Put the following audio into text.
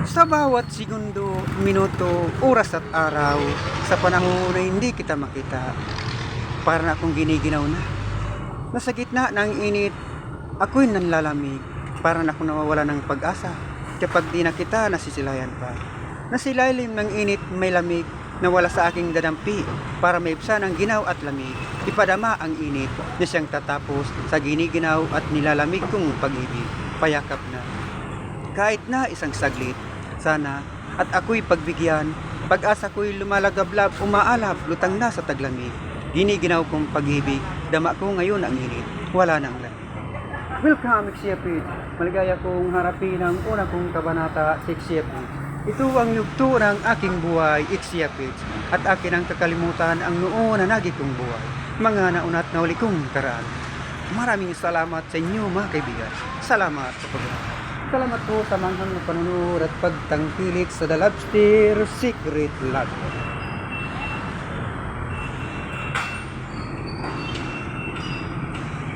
Sa bawat segundo, minuto, oras at araw, sa panahon na hindi kita makita, para na akong giniginaw na. Nasa gitna ng init, ako'y nanlalamig, para na akong nawawala ng pag-asa. Kapag di na kita, nasisilayan pa. Nasilalim ng init, may lamig, nawala sa aking dadampi, para maibsan ang ginaw at lamig. Ipadama ang init na siyang tatapos sa giniginaw at nilalamig kong pag-ibig. Payakap na. Kahit na isang saglit, sana at ako'y pagbigyan, pag-asa ko'y lumalagablab, umaalab, lutang na sa taglamig. Giniginaw kong pag-ibig, dama ko ngayon ang init, wala nang lamig. Welcome, Ixiapit! Maligaya kong harapin ang una kong kabanata sa Ixiapit. Ito ang yugto ng aking buhay, Ixiapit, at akin ang kakalimutan ang noon na nagi kong buhay, mga naunat na uli kong karaan. Maraming salamat sa inyo mga kaibigan. Salamat sa pagpunta. Salamat po sa manghang na panunod at pagtangkilik sa The Lobster Secret Lab.